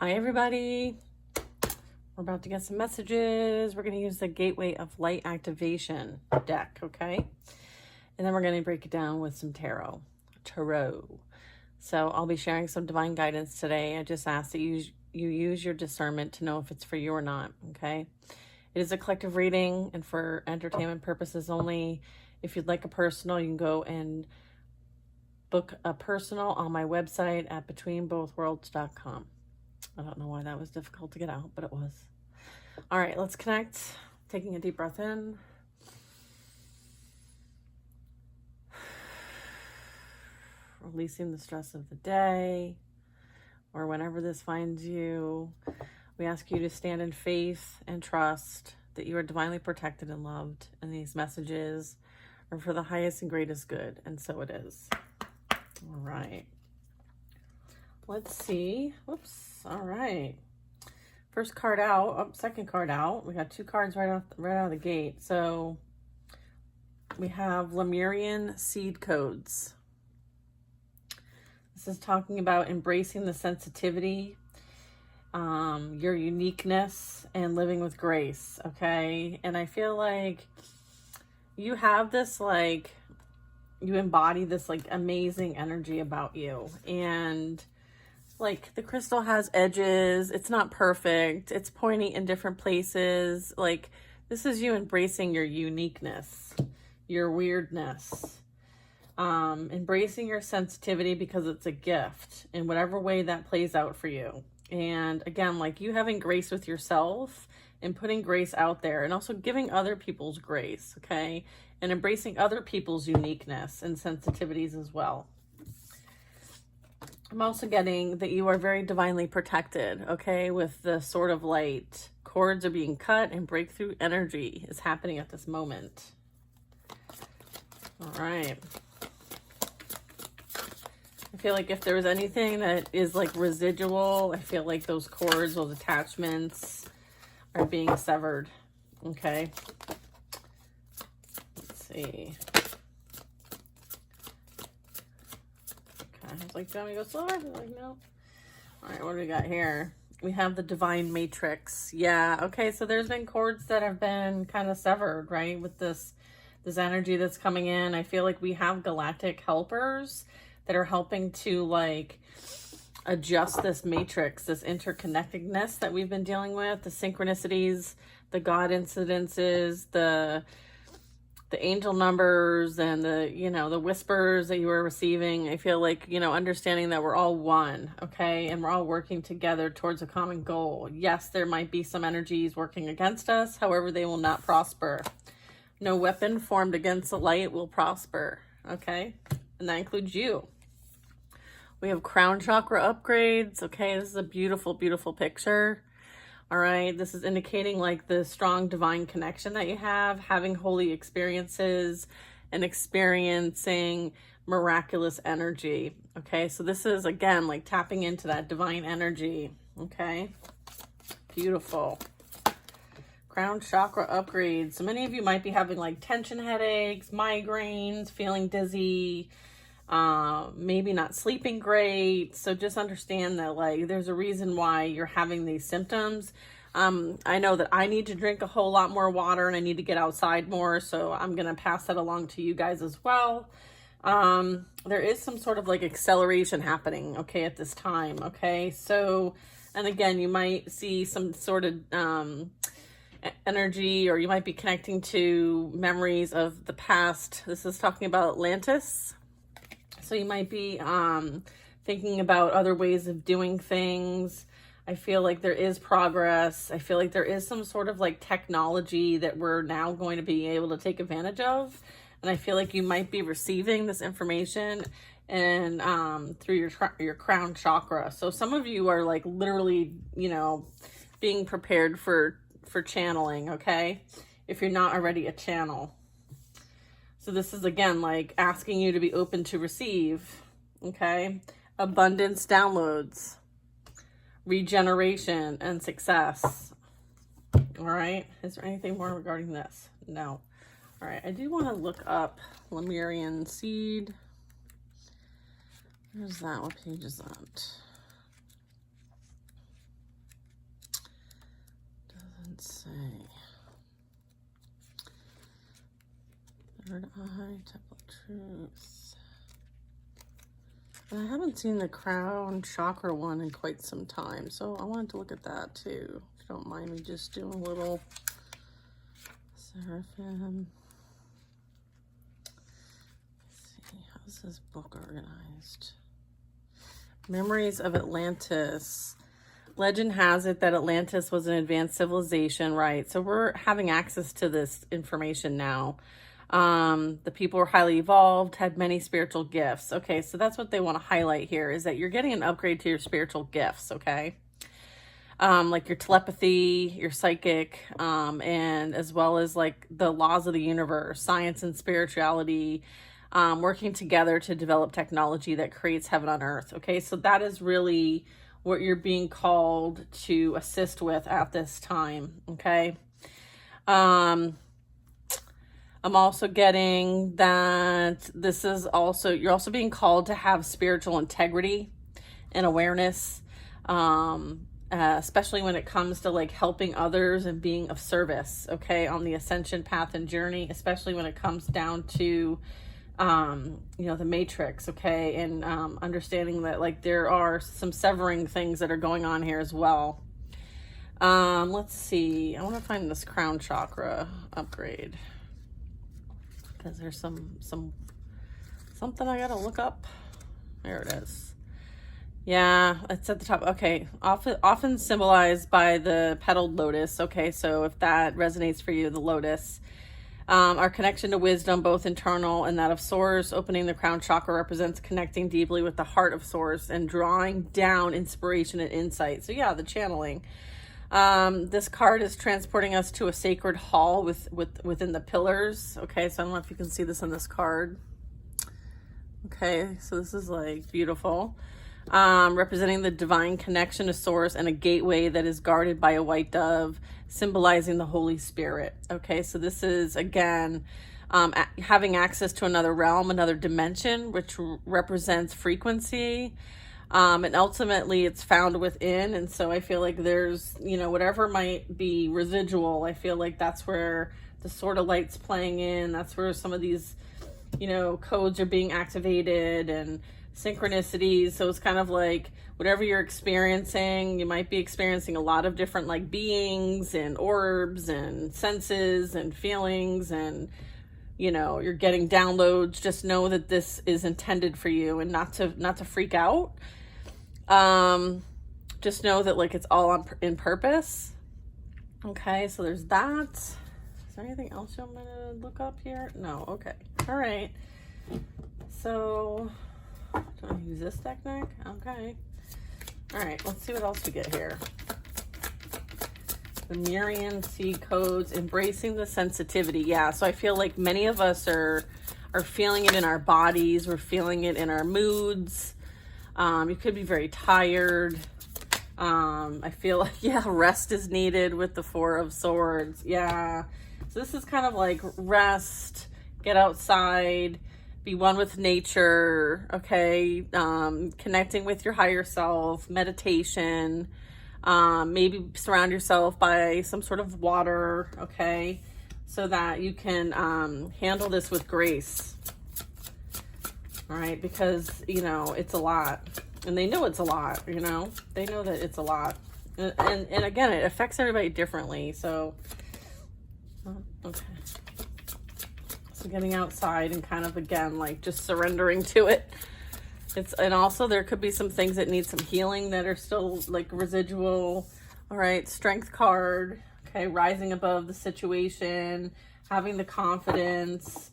Hi, everybody. We're about to get some messages. We're going to use the Gateway of Light Activation deck, okay? And then we're going to break it down with some tarot. So I'll be sharing some divine guidance today. I just ask that you use your discernment to know if it's for you or not, okay? It is a collective reading and for entertainment purposes only. If you'd like a personal, you can go and book a personal on my website at betweenbothworlds.com. I don't know why that was difficult to get out, but it was. All right, let's connect. Taking a deep breath in. Releasing the stress of the day or whenever this finds you. We ask you to stand in faith and trust that you are divinely protected and loved, and these messages are for the highest and greatest good, and so it is. All right. Let's see. Whoops. All right. First card out. Second card out. We got two cards right out of the gate. So we have Lemurian seed codes. This is talking about embracing the sensitivity, your uniqueness, and living with grace. Okay. And I feel like you have this, like, you embody this, like, amazing energy about you. And like, the crystal has edges. It's not perfect. It's pointing in different places. Like, this is you embracing your uniqueness, your weirdness, embracing your sensitivity because it's a gift in whatever way that plays out for you. And again, like, you having grace with yourself and putting grace out there, and also giving other people's grace, okay? And embracing other people's uniqueness and sensitivities as well. I'm also getting that you are very divinely protected, okay, with the Sword of Light. Cords are being cut and breakthrough energy is happening at this moment. All right. I feel like if there was anything that is like residual, I feel like those cords, those attachments are being severed, okay? Let's see. I was like, do you want me to go slower? They're like, no. All right, what do we got here? We have the Divine Matrix. Yeah, okay, so there's been cords that have been kind of severed, right? With this energy that's coming in. I feel like we have galactic helpers that are helping to, like, adjust this matrix, this interconnectedness that we've been dealing with, the synchronicities, the God incidences, the angel numbers, and the whispers that you were receiving. I feel like, understanding that we're all one, okay? And we're all working together towards a common goal. Yes, there might be some energies working against us. However, they will not prosper. No weapon formed against the light will prosper, okay? And that includes you. We have crown chakra upgrades, okay? This is a beautiful, beautiful picture. All right, this is indicating like the strong divine connection that you have, having holy experiences and experiencing miraculous energy. Okay, so this is, again, like tapping into that divine energy. Okay, beautiful. Crown chakra upgrades. So many of you might be having like tension headaches, migraines, feeling dizzy, maybe not sleeping great. So just understand that, like, there's a reason why you're having these symptoms. I know that I need to drink a whole lot more water and I need to get outside more. So I'm going to pass that along to you guys as well. There is some sort of like acceleration happening, okay, at this time. Okay. So, and again, you might see some sort of, energy, or you might be connecting to memories of the past. This is talking about Atlantis. So you might be thinking about other ways of doing things. I feel like there is progress. I feel like there is some sort of like technology that we're now going to be able to take advantage of. And I feel like you might be receiving this information and through your crown chakra. So some of you are like literally, being prepared for channeling, okay? If you're not already a channel. So this is, again, like asking you to be open to receive, okay? Abundance downloads, regeneration, and success. All right. Is there anything more regarding this? No. All right. I do want to look up Lemurian seed. Where's that? What page is that? Let's see. Third eye, Temple of Truth. And I haven't seen the crown chakra one in quite some time, so I wanted to look at that too. If you don't mind me just doing a little Seraphim. Let's see, how's this book organized? Memories of Atlantis. Legend has it that Atlantis was an advanced civilization, right? So we're having access to this information now. The people were highly evolved, had many spiritual gifts. Okay, so that's what they want to highlight here, is that you're getting an upgrade to your spiritual gifts, okay? Like your telepathy, your psychic, and as well as like the laws of the universe, science and spirituality, working together to develop technology that creates heaven on earth. Okay, so that is really what you're being called to assist with at this time. Okay. I'm also getting that this is also, you're also being called to have spiritual integrity and awareness, especially when it comes to like helping others and being of service, okay, on the ascension path and journey, especially when it comes down to, you know, the matrix, okay, and understanding that like there are some severing things that are going on here as well. Let's see, I want to find this crown chakra upgrade because there's something I gotta look up. There it is. Yeah, it's at the top. Okay, often symbolized by the petaled lotus. Okay, so if that resonates for you, the lotus. Our connection to wisdom, both internal and that of Source. Opening the crown chakra represents connecting deeply with the heart of Source and drawing down inspiration and insight. So yeah, the channeling. This card is transporting us to a sacred hall within the pillars. Okay, so I don't know if you can see this on this card. Okay, so this is like beautiful. Representing the divine connection to Source and a gateway that is guarded by a white dove, symbolizing the Holy Spirit. Okay, so this is, again, having access to another realm, another dimension, which represents frequency. And ultimately it's found within. And so I feel like there's, you know, whatever might be residual, I feel like that's where the sort of light's playing in. That's where some of these, you know, codes are being activated and synchronicities. So it's kind of like whatever you're experiencing, you might be experiencing a lot of different like beings and orbs and senses and feelings, and you know, you're getting downloads. Just know that this is intended for you and not to freak out. Just know that like it's all in purpose. Okay, so there's that. Is there anything else I'm gonna look up here? No. Okay. All right. So do I use this technique? Okay. All right, let's see what else we get here. The Miriam seed codes, embracing the sensitivity. Yeah, so I feel like many of us are feeling it in our bodies. We're feeling it in our moods. You could be very tired. I feel like, yeah, rest is needed with the Four of Swords. Yeah, so this is kind of like rest, get outside, be one with nature, okay? Connecting with your higher self, meditation, maybe surround yourself by some sort of water, okay? So that you can handle this with grace, all right? Because, you know, it's a lot. And they know it's a lot, you know? They know that it's a lot. And again, it affects everybody differently, so, okay. So getting outside and kind of, again, like just surrendering to it. And also there could be some things that need some healing that are still like residual. All right, strength card. Okay, rising above the situation, having the confidence,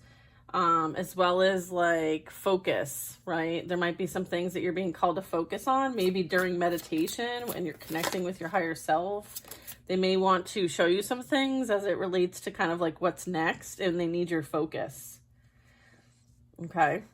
as well as like focus, right? There might be some things that you're being called to focus on, maybe during meditation when you're connecting with your higher self. They may want to show you some things as it relates to kind of like what's next, and they need your focus. Okay.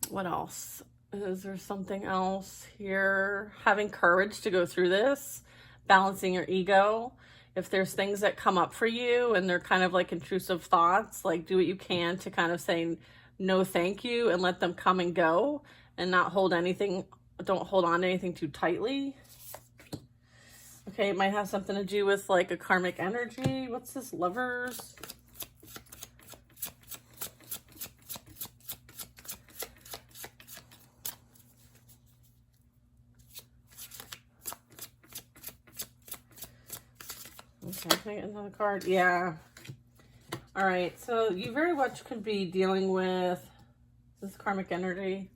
What else? Is there something else here? Having courage to go through this, balancing your ego. If there's things that come up for you and they're kind of like intrusive thoughts, like do what you can to kind of say no thank you and let them come and go, and not hold anything, don't hold on to anything too tightly. Okay, it might have something to do with like a karmic energy. What's this? Lovers. Okay, can I get another card? Yeah. All right, so you very much could be dealing with, is this karmic energy?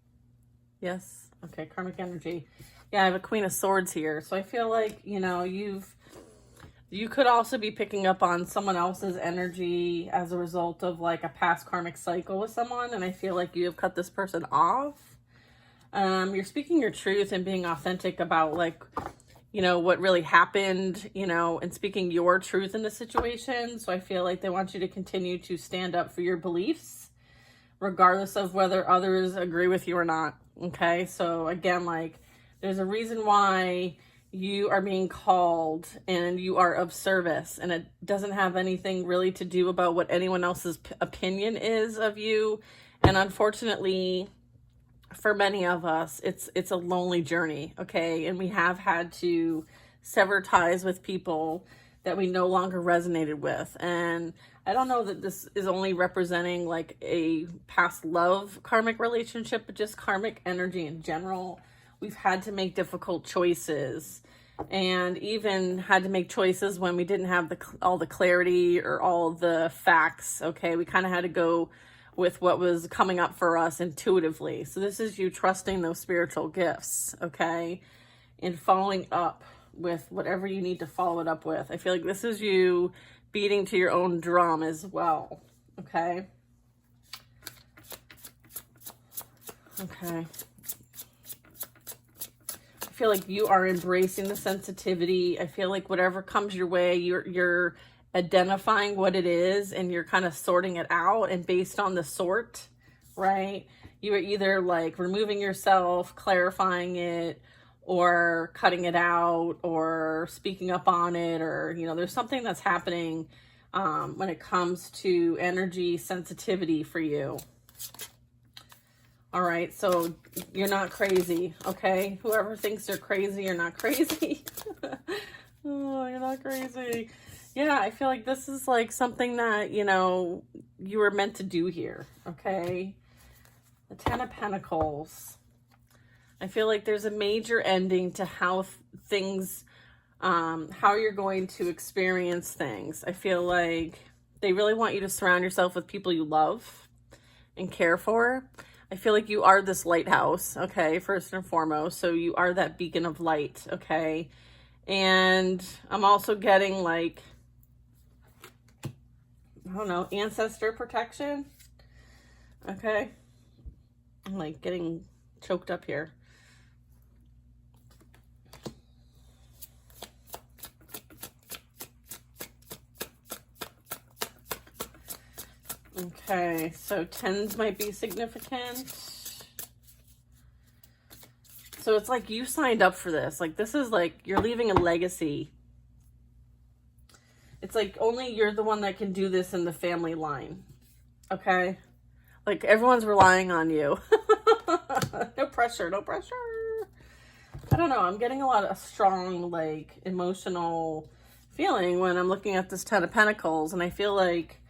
Yes. Okay, karmic energy. Yeah, I have a Queen of Swords here. So I feel like, you know, you could also be picking up on someone else's energy as a result of like a past karmic cycle with someone. And I feel like you have cut this person off. You're speaking your truth and being authentic about like, you know, what really happened, you know, and speaking your truth in the situation. So I feel like they want you to continue to stand up for your beliefs, regardless of whether others agree with you or not. Okay. So again, like there's a reason why you are being called and you are of service, and it doesn't have anything really to do about what anyone else's opinion is of you. And unfortunately, for many of us, it's a lonely journey, okay? And we have had to sever ties with people that we no longer resonated with. And I don't know that this is only representing like a past love karmic relationship, but just karmic energy in general. We've had to make difficult choices, and even had to make choices when we didn't have all the clarity or all the facts, okay? We kind of had to go with what was coming up for us intuitively. So this is you trusting those spiritual gifts, okay? And following up with whatever you need to follow it up with. I feel like this is you beating to your own drum as well, okay? Okay. I feel like you are embracing the sensitivity. I feel like whatever comes your way, you're identifying what it is and you're kind of sorting it out, and based on the sort, right, you are either like removing yourself, clarifying it, or cutting it out, or speaking up on it, or, you know, there's something that's happening when it comes to energy sensitivity for you. All right, so you're not crazy, okay? Whoever thinks you're crazy, you're not crazy. Oh, you're not crazy. Yeah, I feel like this is like something that, you know, you were meant to do here, okay? The Ten of Pentacles. I feel like there's a major ending to how things, how you're going to experience things. I feel like they really want you to surround yourself with people you love and care for. I feel like you are this lighthouse, okay, first and foremost. So you are that beacon of light, okay? And I'm also getting like, I don't know, ancestor protection, okay? I'm like getting choked up here. Okay, so tens might be significant. So it's like you signed up for this. Like this is like you're leaving a legacy. It's like only you're the one that can do this in the family line. Okay? Like everyone's relying on you. No pressure, no pressure. I don't know. I'm getting a lot of strong, like, emotional feeling when I'm looking at this Ten of Pentacles, and I feel like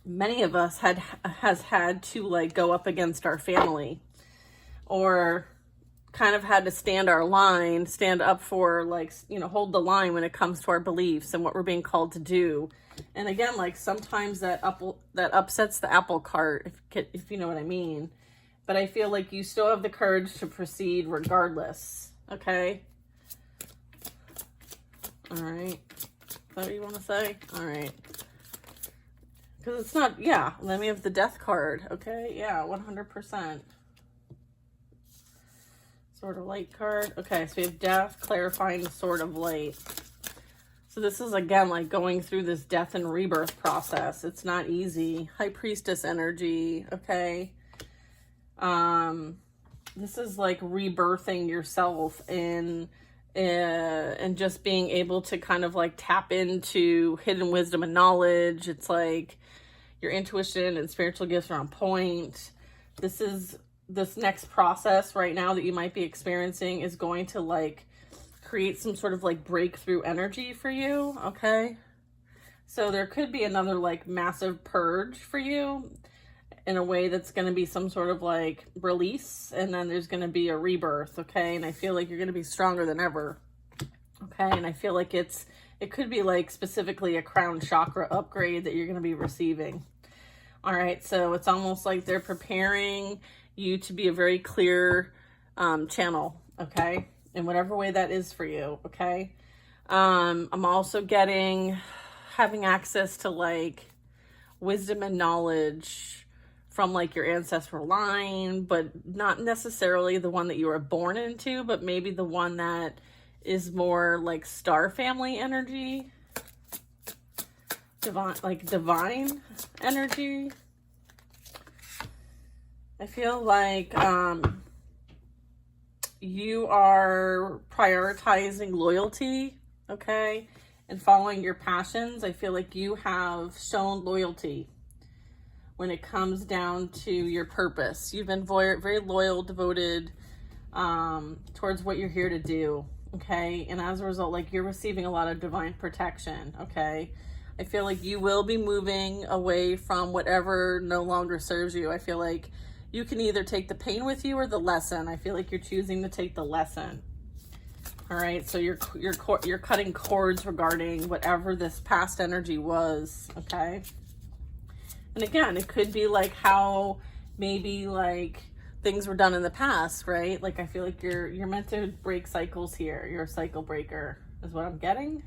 many of us has had to like go up against our family, or kind of had to stand up for, like, you know, hold the line when it comes to our beliefs and what we're being called to do. And again, like sometimes that upsets the apple cart, if you know what I mean. But I feel like you still have the courage to proceed regardless. Okay. All right. Is that what you want to say? All right. Because it's not, yeah. Then we have the Death card. Okay. Yeah. 100%. Sword of Light card. Okay. So we have Death, clarifying Sword of Light. So this is, again, like going through this death and rebirth process. It's not easy. High Priestess energy. Okay. This is like rebirthing yourself and just being able to kind of like tap into hidden wisdom and knowledge. It's like your intuition and spiritual gifts are on point. This next process right now that you might be experiencing is going to like create some sort of like breakthrough energy for you, okay? So there could be another like massive purge for you in a way that's going to be some sort of like release, and then there's going to be a rebirth, okay? And I feel like you're going to be stronger than ever, okay? And I feel like it could be like specifically a crown chakra upgrade that you're going to be receiving. All right, so it's almost like they're preparing you to be a very clear channel, okay? In whatever way that is for you, okay? I'm also having access to like wisdom and knowledge from like your ancestral line, but not necessarily the one that you were born into, but maybe the one that is more like star family energy, divine energy. I feel like you are prioritizing loyalty, okay, and following your passions. I feel like you have shown loyalty when it comes down to your purpose. You've been very loyal, devoted towards what you're here to do, okay? And as a result, like, you're receiving a lot of divine protection, okay? I feel like you will be moving away from whatever no longer serves you. I feel like you can either take the pain with you or the lesson. I feel like you're choosing to take the lesson. All right, so you're cutting cords regarding whatever this past energy was, okay? And again, it could be like how maybe like things were done in the past, right? Like I feel like you're meant to break cycles here. You're a cycle breaker is what I'm getting.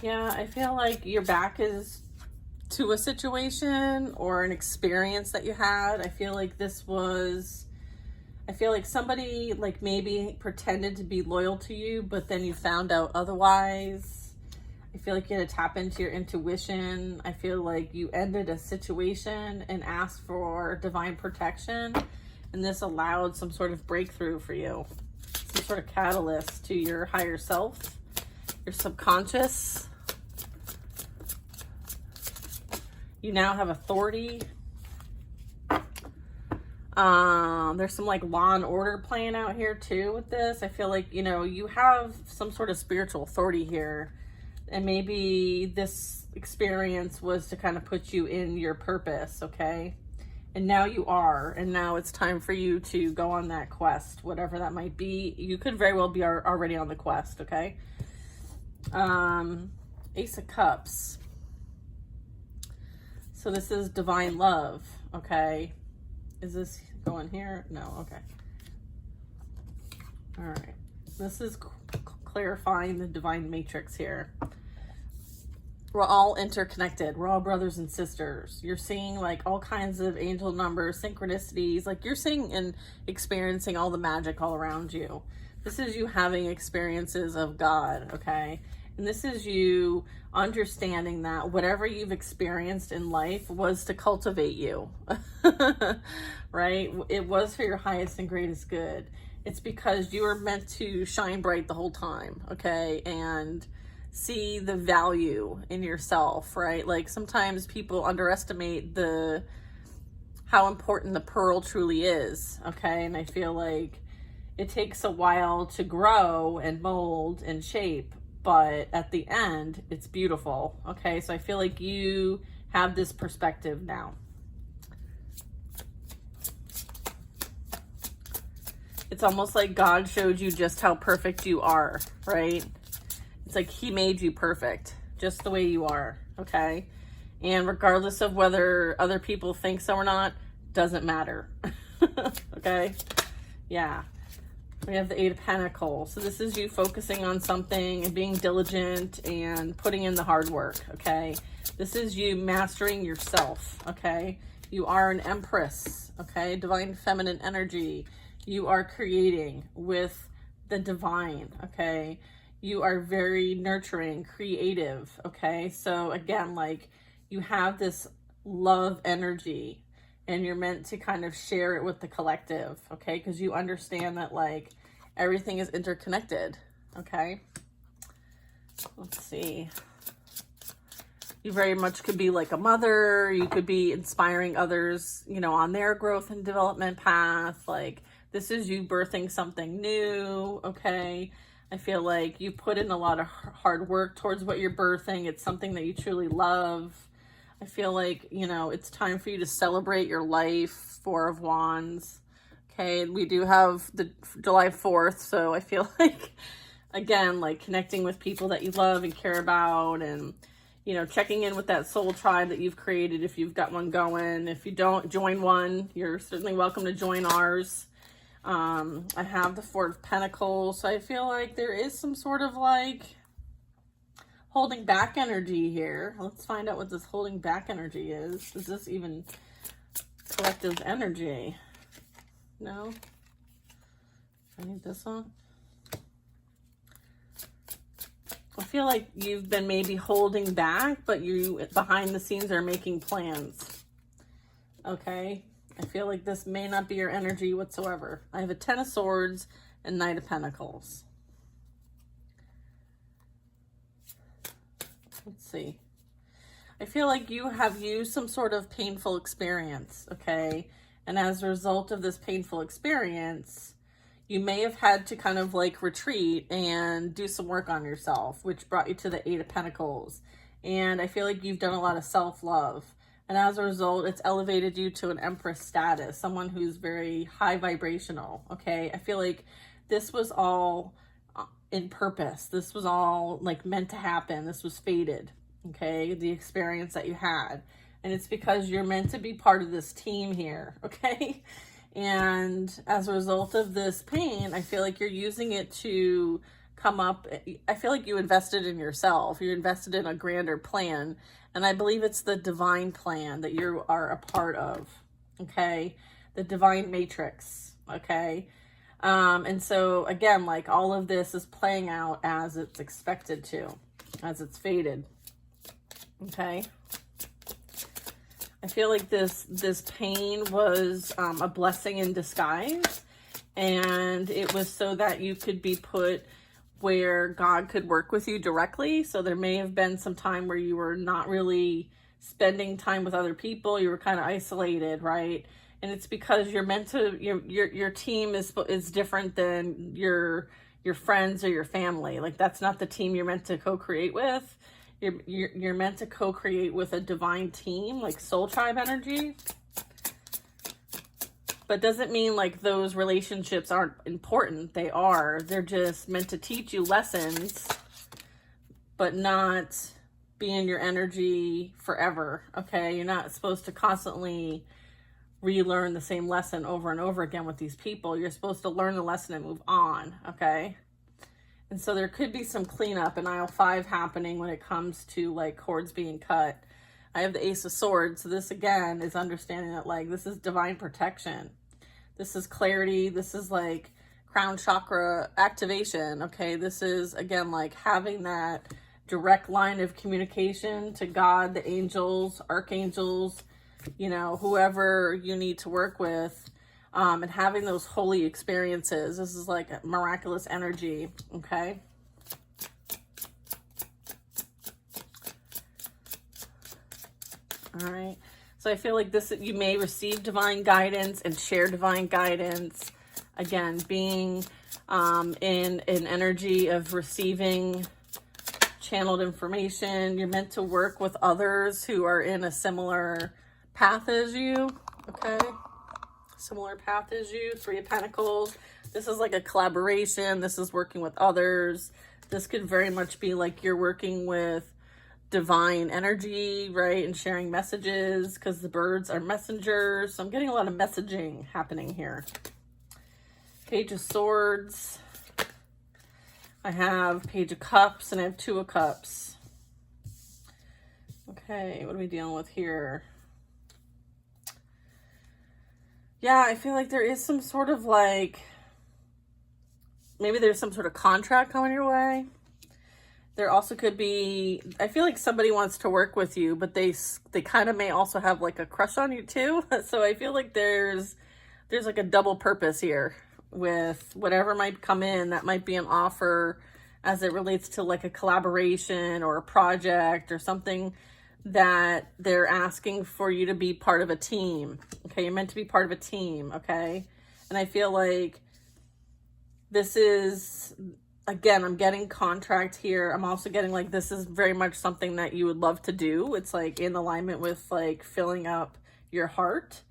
Yeah, I feel like your back is to a situation or an experience that you had. I feel like somebody like maybe pretended to be loyal to you, but then you found out otherwise. I feel like you had to tap into your intuition. I feel like you ended a situation and asked for divine protection, and this allowed some sort of breakthrough for you, some sort of catalyst to your higher self, your subconscious. You now have authority. There's some like law and order playing out here too with this. I feel like, you know, you have some sort of spiritual authority here, and maybe this experience was to kind of put you in your purpose, okay? And now you are, and now it's time for you to go on that quest, whatever that might be. You could very well be already on the quest, okay? Ace of Cups. So this is divine love, okay? Is this going here? No, okay. All right. This is clarifying the divine matrix here. We're all interconnected. We're all brothers and sisters. You're seeing like all kinds of angel numbers, synchronicities. Like you're seeing and experiencing all the magic all around you. This is you having experiences of God, okay? And this is you understanding that whatever you've experienced in life was to cultivate you, right? It was for your highest and greatest good. It's because you were meant to shine bright the whole time, okay? And see the value in yourself, right? Like sometimes people underestimate how important the pearl truly is, okay? And I feel like it takes a while to grow and mold and shape, but at the end, it's beautiful, okay? So I feel like you have this perspective now. It's almost like God showed you just how perfect you are, right? It's like he made you perfect, just the way you are, okay? And regardless of whether other people think so or not, doesn't matter, okay? Yeah. We have the Eight of Pentacles. So this is you focusing on something and being diligent and putting in the hard work, okay? This is you mastering yourself, okay? You are an Empress, okay? Divine feminine energy. You are creating with the divine, okay? You are very nurturing, creative, okay? So again, like you have this love energy, and you're meant to kind of share it with the collective, okay? Because you understand that like everything is interconnected, okay? Let's see. You very much could be like a mother. You could be inspiring others, you know, on their growth and development path. Like, this is you birthing something new, okay? I feel like you put in a lot of hard work towards what you're birthing. It's something that you truly love. I feel like, you know, it's time for you to celebrate your life. Four of Wands. Okay, we do have the July 4th, so I feel like, again, like connecting with people that you love and care about, and, you know, checking in with that soul tribe that you've created if you've got one going. If you don't join one, you're certainly welcome to join ours. I have the Four of Pentacles, so I feel like there is some sort of like holding back energy here. Let's find out what this holding back energy is. Is this even collective energy? No? I need this one. I feel like you've been maybe holding back, but you behind the scenes are making plans. Okay? I feel like this may not be your energy whatsoever. I have a Ten of Swords and Knight of Pentacles. Let's see. I feel like you have used some sort of painful experience, okay? And as a result of this painful experience, you may have had to kind of like retreat and do some work on yourself, which brought you to the Eight of Pentacles. And I feel like you've done a lot of self-love. And as a result, it's elevated you to an Empress status, someone who's very high vibrational, okay? I feel like this was all in purpose. This was all like meant to happen. This was fated, okay? The experience that you had. And it's because you're meant to be part of this team here, okay? And as a result of this pain, I feel like you're using it to come up. I feel like you invested in yourself. You invested in a grander plan. And I believe it's the divine plan that you are a part of, okay? The divine matrix, okay? And so, again, like all of this is playing out as it's expected to, as it's fated, okay? I feel like this pain was a blessing in disguise, and it was so that you could be put where God could work with you directly. So there may have been some time where you were not really spending time with other people. You were kind of isolated, right? And it's because you're meant to, your team is different than your friends or your family. Like, that's not the team you're meant to co-create with. You're meant to co-create with a divine team, like soul tribe energy. But doesn't mean like those relationships aren't important. They are. They're just meant to teach you lessons, but not be in your energy forever, okay? You're not supposed to constantly relearn the same lesson over and over again with these people. You're supposed to learn the lesson and move on, okay? And so there could be some cleanup in aisle 5 happening when it comes to like cords being cut. I have the Ace of Swords. So this again is understanding that like this is divine protection. This is clarity. This is like crown chakra activation. Okay. This is again like having that direct line of communication to God, the angels, archangels, you know, whoever you need to work with. And having those holy experiences. This is like a miraculous energy, okay? All right. So I feel like this, you may receive divine guidance and share divine guidance. Again, being in an energy of receiving channeled information. You're meant to work with others who are in a similar path as you, okay? Similar path as you. Three of Pentacles. This is like a collaboration. This is working with others. This could very much be like you're working with divine energy, right? And sharing messages because the birds are messengers. So I'm getting a lot of messaging happening here. Page of Swords. I have Page of Cups and I have Two of Cups. Okay, what are we dealing with here? Yeah, I feel like there is some sort of like, maybe there's some sort of contract coming your way. There also could be, I feel like somebody wants to work with you, but they kind of may also have like a crush on you too. So I feel like there's like a double purpose here with whatever might come in. That might be an offer as it relates to like a collaboration or a project or something that they're asking for you to be part of a team. Okay, you're meant to be part of a team, okay? And I feel like this is, again, I'm getting contract here. I'm also getting like this is very much something that you would love to do. It's like in alignment with like filling up your heart.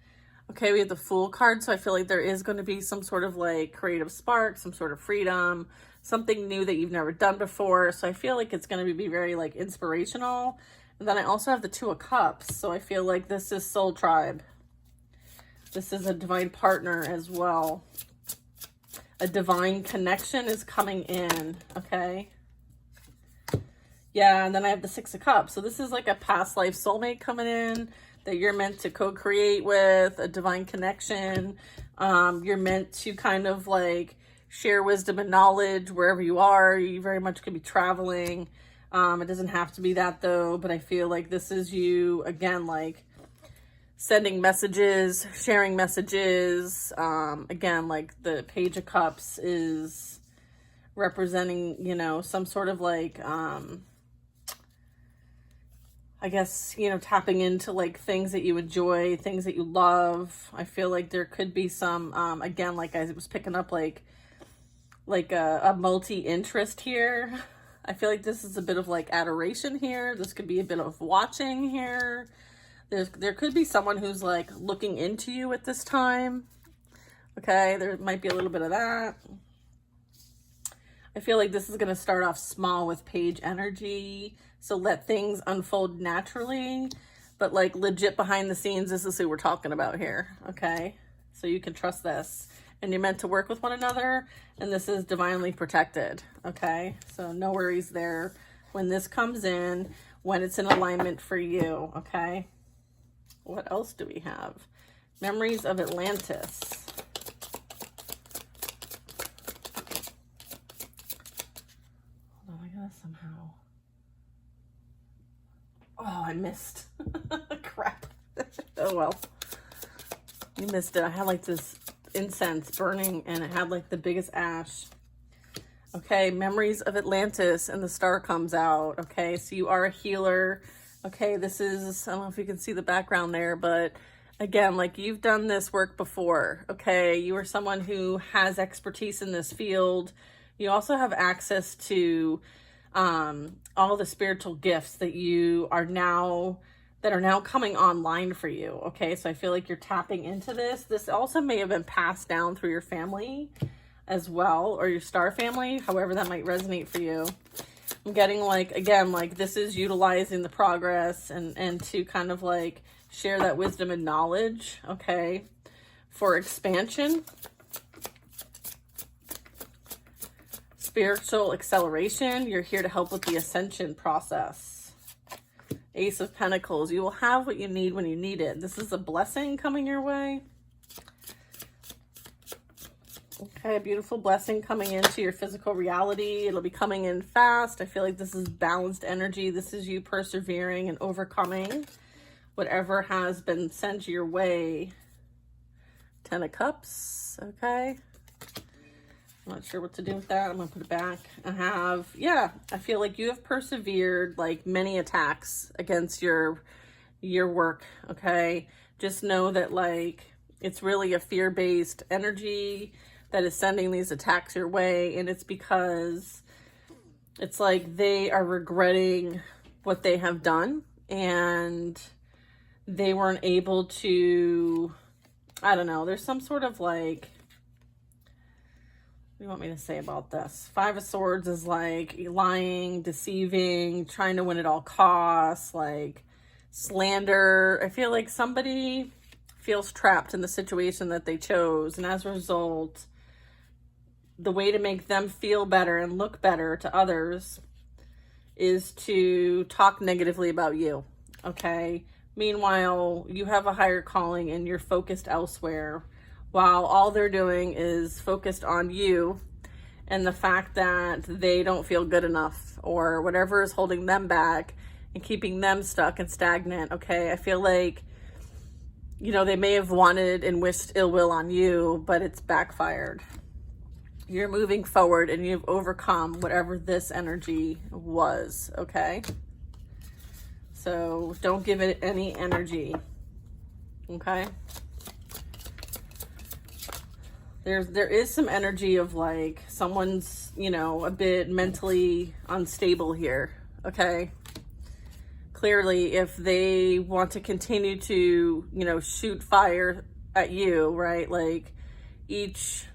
Okay, we have the Fool card, so I feel like there is going to be some sort of like creative spark, some sort of freedom, something new that you've never done before. So I feel like it's going to be very like inspirational. And then I also have the Two of Cups, so I feel like this is Soul Tribe. This is a divine partner as well. A divine connection is coming in, okay? Yeah, and then I have the Six of Cups. So this is like a past life soulmate coming in that you're meant to co-create with, a divine connection. You're meant to kind of like share wisdom and knowledge wherever you are. You very much could be traveling. It doesn't have to be that though, but I feel like this is you, again, like sending messages, sharing messages. Again, like the Page of Cups is representing, you know, some sort of like, I guess, you know, tapping into like things that you enjoy, things that you love. I feel like there could be some, again, like I was picking up like a multi-interest here. I feel like this is a bit of like adoration here. This could be a bit of watching here. There could be someone who's like looking into you at this time. Okay, there might be a little bit of that. I feel like this is going to start off small with Page energy. So let things unfold naturally. But like legit behind the scenes, this is who we're talking about here. Okay, so you can trust this. And you're meant to work with one another. And this is divinely protected. Okay, so no worries there when this comes in, when it's in alignment for you. Okay. What else do we have? Memories of Atlantis. Hold on, I gotta somehow. Oh, I missed. Crap. Oh well. You missed it. I had like this incense burning and it had like the biggest ash. Okay, Memories of Atlantis, and the star comes out. Okay, so you are a healer. Okay, this is, I don't know if you can see the background there, but again, like you've done this work before. Okay, you are someone who has expertise in this field. You also have access to all the spiritual gifts that are now coming online for you. Okay, so I feel like you're tapping into this. This also may have been passed down through your family as well, or your star family, however that might resonate for you. I'm getting like, again, like this is utilizing the progress and to kind of like share that wisdom and knowledge, okay, for expansion. Spiritual acceleration. You're here to help with the ascension process. Ace of Pentacles. You will have what you need when you need it. This is a blessing coming your way. Okay, a beautiful blessing coming into your physical reality. It'll be coming in fast. I feel like this is balanced energy. This is you persevering and overcoming whatever has been sent your way. 10 of Cups, okay. I'm not sure what to do with that. I'm going to put it back. I feel like you have persevered like many attacks against your work, okay? Just know that like it's really a fear-based energy that is sending these attacks your way, and it's because it's like they are regretting what they have done and they weren't able to, I don't know, there's some sort of like, what do you want me to say about this? Five of Swords is like lying, deceiving, trying to win at all costs, like slander. I feel like somebody feels trapped in the situation that they chose, and as a result, the way to make them feel better and look better to others is to talk negatively about you, okay? Meanwhile, you have a higher calling and you're focused elsewhere, while all they're doing is focused on you and the fact that they don't feel good enough or whatever is holding them back and keeping them stuck and stagnant, okay? I feel like, you know, they may have wanted and wished ill will on you, but it's backfired. You're moving forward and you've overcome whatever this energy was, okay? So don't give it any energy, okay? There is some energy of like someone's, you know, a bit mentally unstable here, okay? Clearly, if they want to continue to, you know, shoot fire at you, right? Like each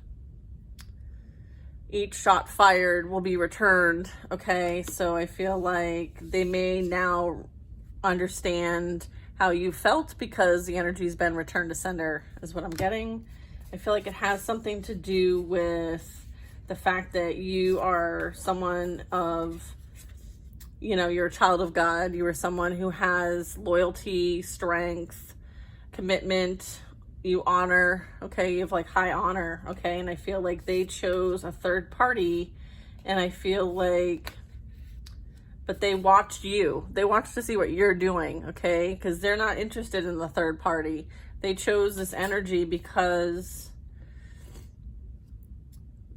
shot fired will be returned, okay? So I feel like they may now understand how you felt because the energy's been returned to sender, is what I'm getting. I feel like it has something to do with the fact that you are someone of, you know, you're a child of God. You are someone who has loyalty, strength, commitment, you honor, okay? You have like high honor, okay? And I feel like they chose a third party, and I feel like, but they watched you. They watched to see what you're doing, okay? Because they're not interested in the third party. They chose this energy because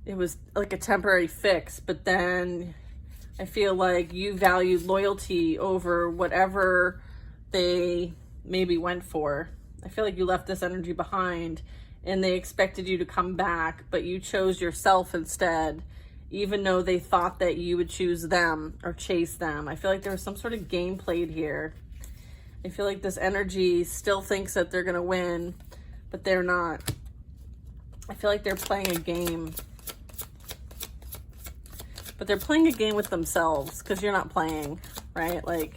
it was like a temporary fix, but then I feel like you valued loyalty over whatever they maybe went for. I feel like you left this energy behind and they expected you to come back, but you chose yourself instead, even though they thought that you would choose them or chase them. I feel like there was some sort of game played here. I feel like this energy still thinks that they're going to win, but they're not. I feel like they're playing a game. But they're playing a game with themselves because you're not playing, right? Like,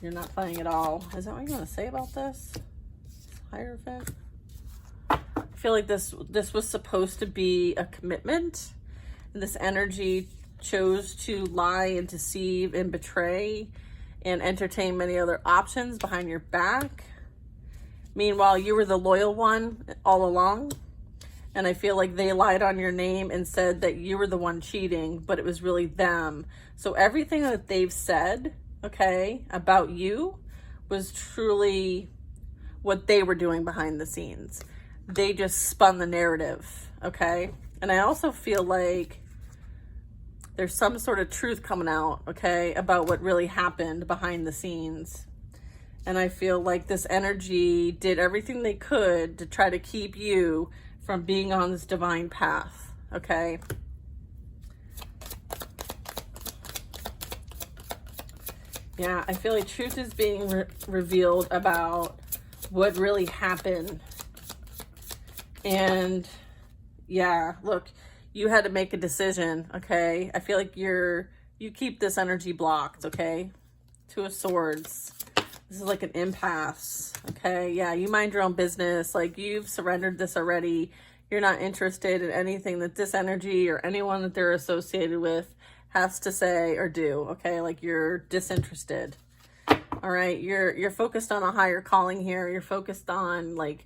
you're not playing at all. Is that what you want to say about this? Hierophant? I feel like this was supposed to be a commitment. And this energy chose to lie and deceive and betray and entertain many other options behind your back. Meanwhile, you were the loyal one all along. And I feel like they lied on your name and said that you were the one cheating, but it was really them. So everything that they've said, okay, about you was truly what they were doing behind the scenes. They just spun the narrative, okay? And I also feel like there's some sort of truth coming out, okay, about what really happened behind the scenes. And I feel like this energy did everything they could to try to keep you from being on this divine path, okay? Yeah, I feel like truth is being revealed about what really happened. And yeah, look, you had to make a decision, okay? I feel like you keep this energy blocked, okay? Two of Swords. This is like an impasse, okay? Yeah, you mind your own business. Like, you've surrendered this already. You're not interested in anything that this energy or anyone that they're associated with has to say or do, okay? Like, you're disinterested, all right? You're focused on a higher calling here. You're focused on, like,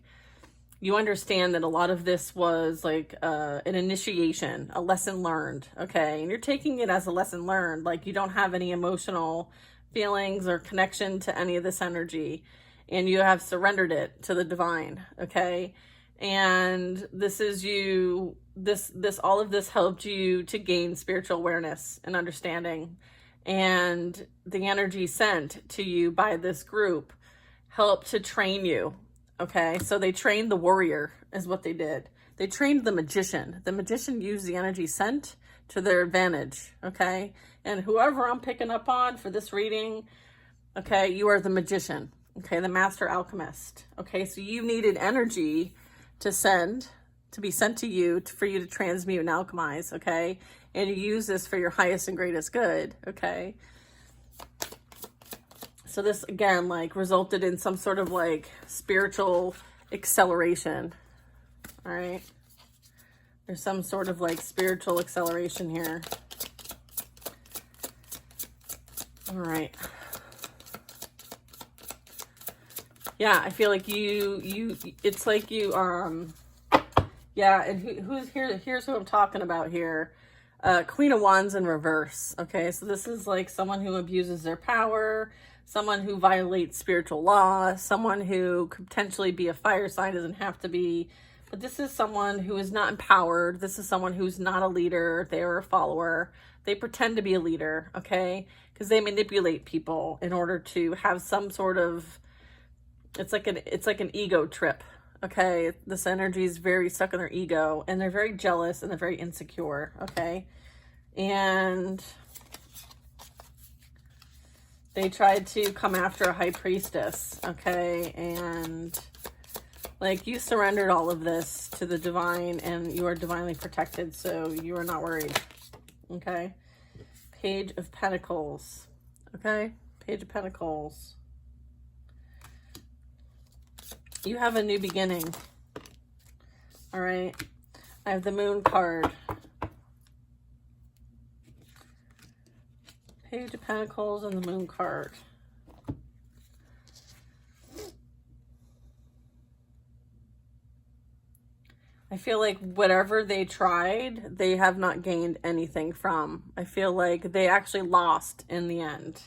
you understand that a lot of this was like an initiation, a lesson learned, okay? And you're taking it as a lesson learned. Like, you don't have any emotional feelings or connection to any of this energy, and you have surrendered it to the divine, okay? And this is you, all of this helped you to gain spiritual awareness and understanding. And the energy sent to you by this group helped to train you, okay? So they trained the warrior is what they did. They trained the magician. The magician used the energy sent to their advantage, okay? And whoever I'm picking up on for this reading, okay, you are the magician, okay, the master alchemist, okay? So you needed energy to be sent to you for you to transmute and alchemize, okay? And you use this for your highest and greatest good, okay? So this, again, like, resulted in some sort of, like, spiritual acceleration, all right? There's some sort of, like, spiritual acceleration here. All right. Yeah, I feel like it's like you, yeah, and who's here? Here's who I'm talking about here. Queen of Wands in reverse, okay? So this is like someone who abuses their power, someone who violates spiritual law, someone who could potentially be a fire sign, doesn't have to be, But this is someone who is not empowered. This is someone who's not a leader. They're a follower. They pretend to be a leader, okay? Because they manipulate people in order to have some sort of, it's like an ego trip, okay? This energy is very stuck in their ego, and they're very jealous, and they're very insecure, okay? And they tried to come after a high priestess, okay? And like, you surrendered all of this to the divine, and you are divinely protected, so you are not worried, okay? Page of Pentacles, okay? Page of Pentacles. You have a new beginning, all right? I have the Moon card. Page of Pentacles and the Moon card. I feel like whatever they tried, they have not gained anything from. I feel like they actually lost in the end.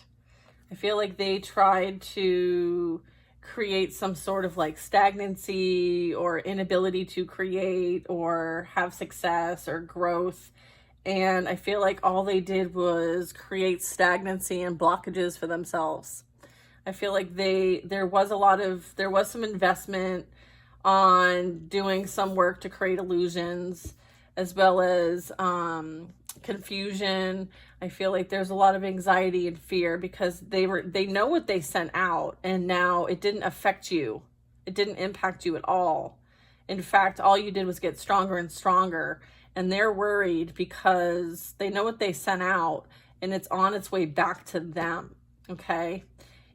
I feel like they tried to create some sort of like stagnancy or inability to create or have success or growth. And I feel like all they did was create stagnancy and blockages for themselves. I feel like there was some investment on doing some work to create illusions, as well as confusion. I feel like there's a lot of anxiety and fear because they know what they sent out, and now it didn't affect you. It didn't impact you at all. In fact, all you did was get stronger and stronger, and they're worried because they know what they sent out, and it's on its way back to them, okay?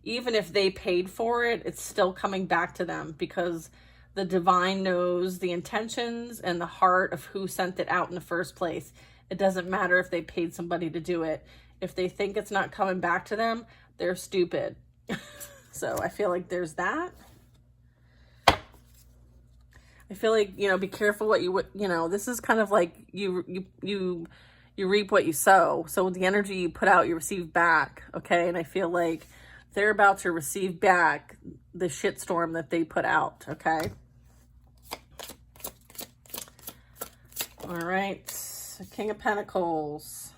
Even if they paid for it, it's still coming back to them because the divine knows the intentions and the heart of who sent it out in the first place. It doesn't matter if they paid somebody to do it. If they think it's not coming back to them, they're stupid. So I feel like there's that. I feel like, be careful what this is kind of like you reap what you sow. So the energy you put out, you receive back. Okay. And I feel like they're about to receive back the shitstorm that they put out. Okay. All right. King of Pentacles.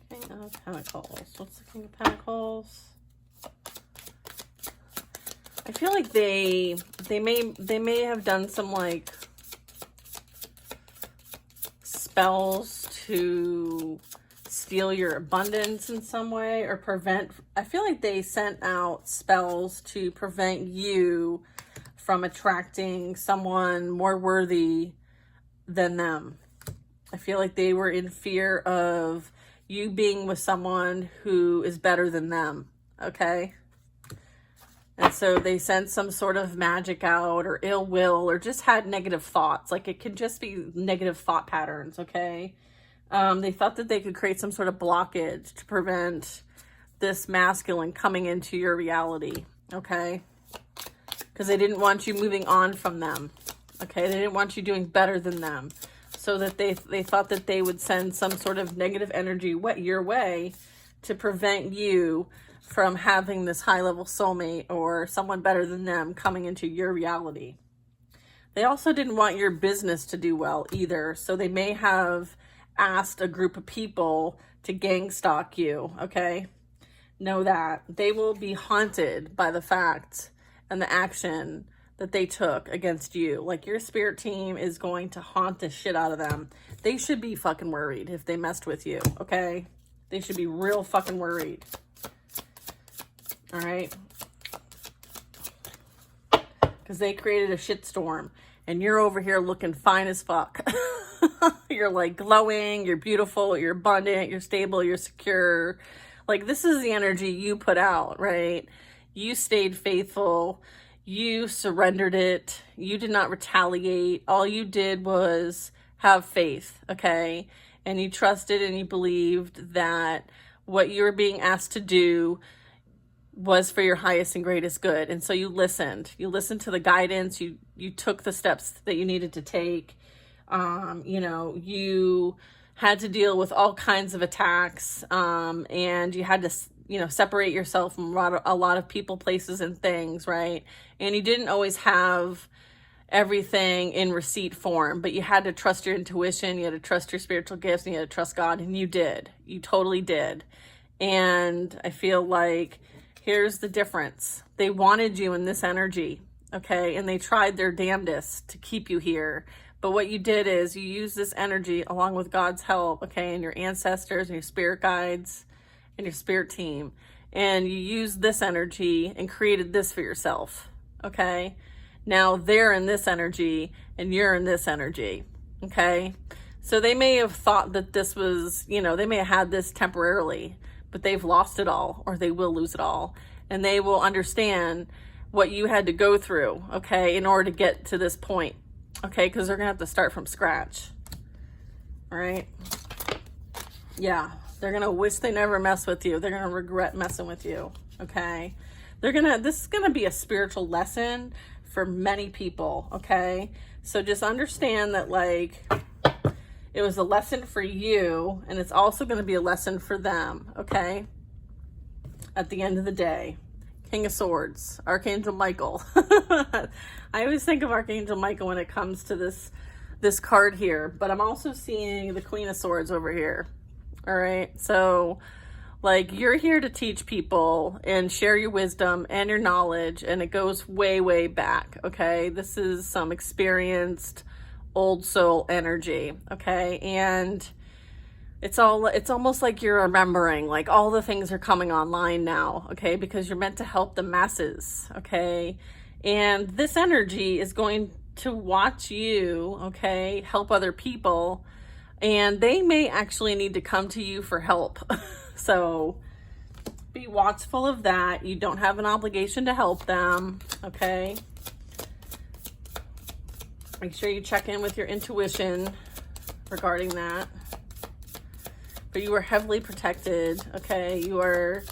King of Pentacles. What's the King of Pentacles? I feel like they may have done some like spells to steal your abundance in some way or prevent. I feel like they sent out spells to prevent you from attracting someone more worthy than them. I feel like they were in fear of you being with someone who is better than them, okay? And so they sent some sort of magic out or ill will or just had negative thoughts. Like, it could just be negative thought patterns, okay? They thought that they could create some sort of blockage to prevent this masculine coming into your reality, okay? Because they didn't want you moving on from them, okay? They didn't want you doing better than them. So that they thought that they would send some sort of negative energy your way to prevent you from having this high-level soulmate or someone better than them coming into your reality. They also didn't want your business to do well either, so they may have asked a group of people to gang stalk you, okay? Know that. They will be haunted by the fact and the action that they took against you. Like, your spirit team is going to haunt the shit out of them. They should be fucking worried if they messed with you, okay? They should be real fucking worried. All right? Because they created a shitstorm, and you're over here looking fine as fuck. You're like glowing, you're beautiful, you're abundant, you're stable, you're secure. Like, this is the energy you put out, right? You stayed faithful. You surrendered it. You did not retaliate. All you did was have faith, okay? And you trusted and you believed that what you were being asked to do was for your highest and greatest good. And so you listened. You listened to the guidance. You took the steps that you needed to take. You had to deal with all kinds of attacks, and you had to, separate yourself from a lot of people, places, and things, right? And you didn't always have everything in receipt form, but you had to trust your intuition, you had to trust your spiritual gifts, and you had to trust God, and you did. You totally did. And I feel like here's the difference. They wanted you in this energy, okay? And they tried their damnedest to keep you here. But what you did is you used this energy along with God's help, okay, and your ancestors and your spirit guides and your spirit team. And you used this energy and created this for yourself, okay? Now they're in this energy and you're in this energy, okay? So they may have thought that this was, they may have had this temporarily, but they've lost it all, or they will lose it all. And they will understand what you had to go through, okay, in order to get to this point. Okay, because they're going to have to start from scratch. All right? Yeah, they're going to wish they never mess with you. They're going to regret messing with you. Okay? This is going to be a spiritual lesson for many people. Okay? So just understand that, like, it was a lesson for you, and it's also going to be a lesson for them. Okay? At the end of the day. King of Swords, Archangel Michael. I always think of Archangel Michael when it comes to this card here, but I'm also seeing the Queen of Swords over here. All right, so like you're here to teach people and share your wisdom and your knowledge, and it goes way, way back. Okay, this is some experienced old soul energy. Okay, and it's almost like you're remembering, like all the things are coming online now, okay? Because you're meant to help the masses, okay? And this energy is going to watch you, okay, help other people, and they may actually need to come to you for help. So be watchful of that. You don't have an obligation to help them, okay? Make sure you check in with your intuition regarding that. But you are heavily protected, okay? You're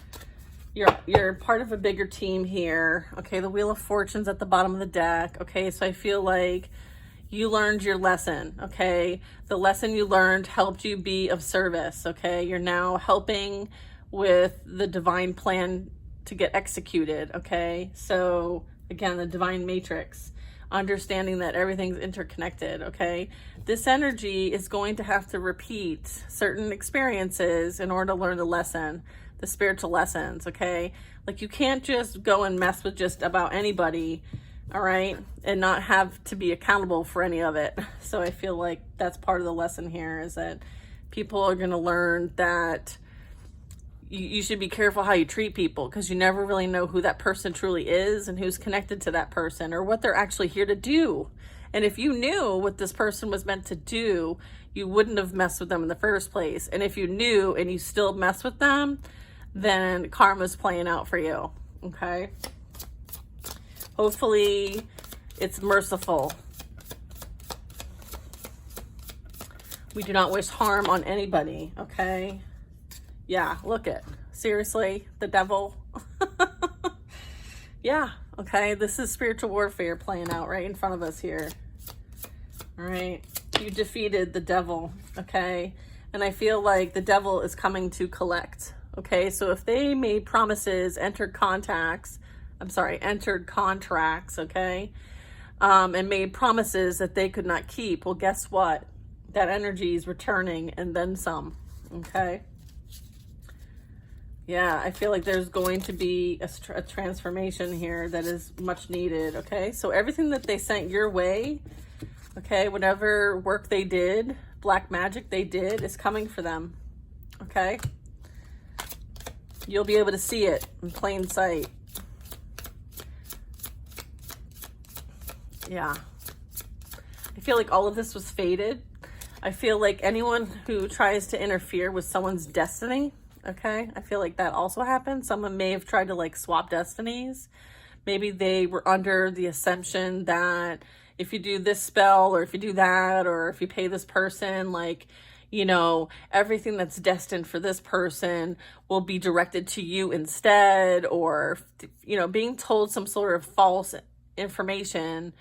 part of a bigger team here, okay? The Wheel of Fortune's at the bottom of the deck, okay? So I feel like you learned your lesson, okay? The lesson you learned helped you be of service, okay? You're now helping with the divine plan to get executed, okay? So again, the divine matrix, understanding that everything's interconnected, okay? This energy is going to have to repeat certain experiences in order to learn the lesson, the spiritual lessons, okay? Like you can't just go and mess with just about anybody, all right? And not have to be accountable for any of it. So I feel like that's part of the lesson here, is that people are gonna learn that you should be careful how you treat people, because you never really know who that person truly is and who's connected to that person or what they're actually here to do. And if you knew what this person was meant to do, you wouldn't have messed with them in the first place. And if you knew and you still mess with them, then karma's playing out for you, okay? Hopefully it's merciful. We do not wish harm on anybody, okay? Yeah, look it. Seriously, the devil. Yeah, okay, this is spiritual warfare playing out right in front of us here. All right, you defeated the devil, okay? And I feel like the devil is coming to collect, okay? So if they made promises, entered contracts, okay? And made promises that they could not keep, well, guess what? That energy is returning and then some, okay? Yeah, I feel like there's going to be a transformation here that is much needed, okay? So everything that they sent your way, okay, whatever work they did, black magic they did, is coming for them, okay? You'll be able to see it in plain sight. Yeah. I feel like all of this was fated. I feel like anyone who tries to interfere with someone's destiny, okay, I feel like that also happened. Someone may have tried to like swap destinies. Maybe they were under the assumption that if you do this spell or if you do that or if you pay this person, like, you know, everything that's destined for this person will be directed to you instead, or, you know, being told some sort of false information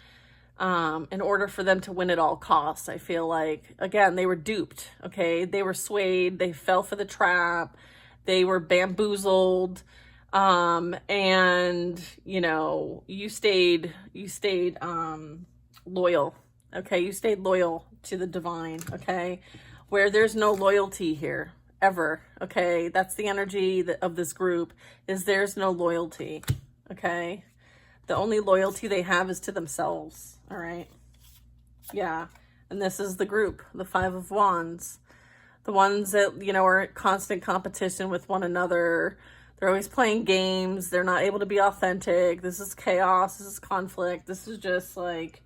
in order for them to win at all costs. I feel like, again, they were duped, okay? They were swayed, they fell for the trap, they were bamboozled, and, you know, you stayed loyal, okay? You stayed loyal to the divine, okay? Where there's no loyalty here, ever, okay? That's the energy of this group, is there's no loyalty, okay? The only loyalty they have is to themselves, all right? Yeah, and this is the group, the Five of Wands. The ones that, you know, are in constant competition with one another. They're always playing games. They're not able to be authentic. This is chaos. This is conflict. This is just like,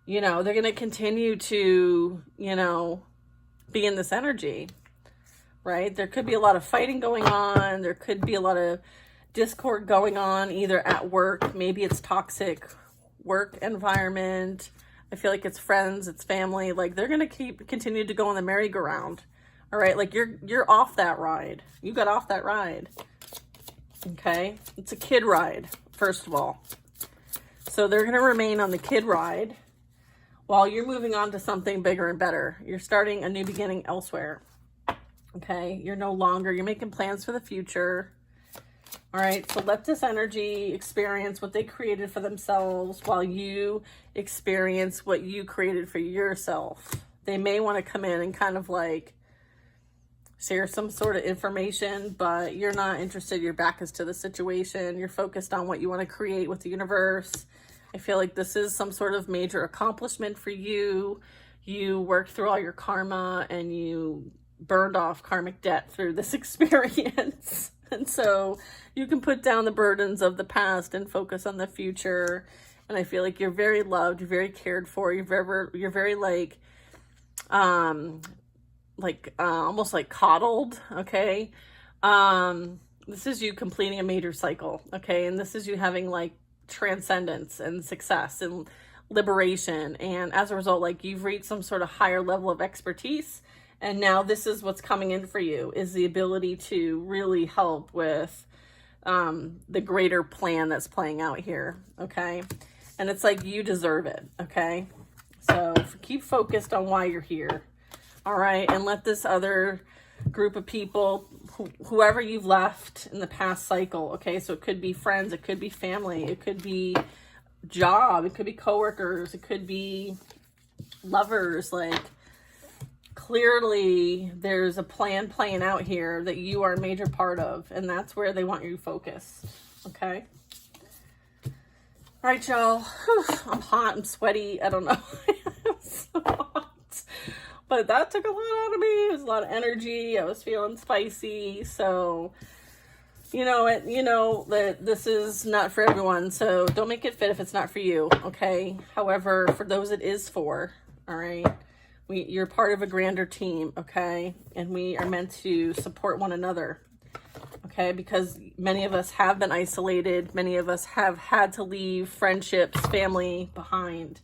you know, they're going to continue to, you know, be in this energy, right? There could be a lot of fighting going on. There could be a lot of discord going on, either at work, maybe it's toxic work environment. I feel like it's friends, it's family. Like, they're gonna continue to go on the merry-go-round. All right, like you're off that ride. You got off that ride. Okay, it's a kid ride, first of all. So they're gonna remain on the kid ride while you're moving on to something bigger and better. You're starting a new beginning elsewhere. Okay, you're making plans for the future. All right, so let this energy experience what they created for themselves while you experience what you created for yourself. They may want to come in and kind of like share some sort of information, but you're not interested. Your back is to the situation. You're focused on what you want to create with the universe. I feel like this is some sort of major accomplishment for you. You worked through all your karma and you burned off karmic debt through this experience. And so you can put down the burdens of the past and focus on the future. And I feel like you're very loved, you're very cared for, you're very almost like coddled, okay? This is you completing a major cycle, okay? And this is you having like transcendence and success and liberation. And as a result, like you've reached some sort of higher level of expertise. And now this is what's coming in for you, is the ability to really help with the greater plan that's playing out here, okay? And it's like you deserve it, okay? So keep focused on why you're here, all right? And let this other group of people, whoever you've left in the past cycle, okay? So it could be friends, it could be family, it could be job, it could be coworkers, it could be lovers, like... Clearly, there's a plan playing out here that you are a major part of, and that's where they want you to focus, okay? All right, y'all. I'm hot, I'm sweaty, I don't know. I'm so hot. But that took a lot out of me. It was a lot of energy. I was feeling spicy, so... You know that this is not for everyone, so don't make it fit if it's not for you, okay? However, for those it is for, all right? You're part of a grander team, okay? And we are meant to support one another, okay? Because many of us have been isolated. Many of us have had to leave friendships, family behind.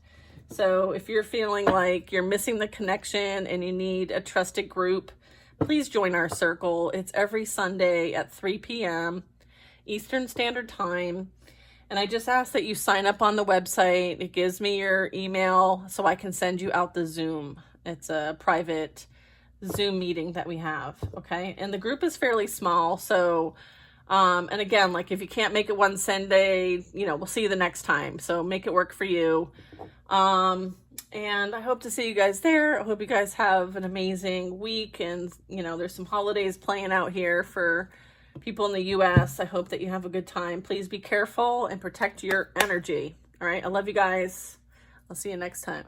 So if you're feeling like you're missing the connection and you need a trusted group, please join our circle. It's every Sunday at 3 p.m. Eastern Standard Time. And I just ask that you sign up on the website. It gives me your email so I can send you out the Zoom. It's a private Zoom meeting that we have, okay? And the group is fairly small, so, and again, like if you can't make it one Sunday, you know, we'll see you the next time. So make it work for you. And I hope to see you guys there. I hope you guys have an amazing week. And, you know, there's some holidays playing out here for people in the U.S. I hope that you have a good time. Please be careful and protect your energy. All right. I love you guys. I'll see you next time.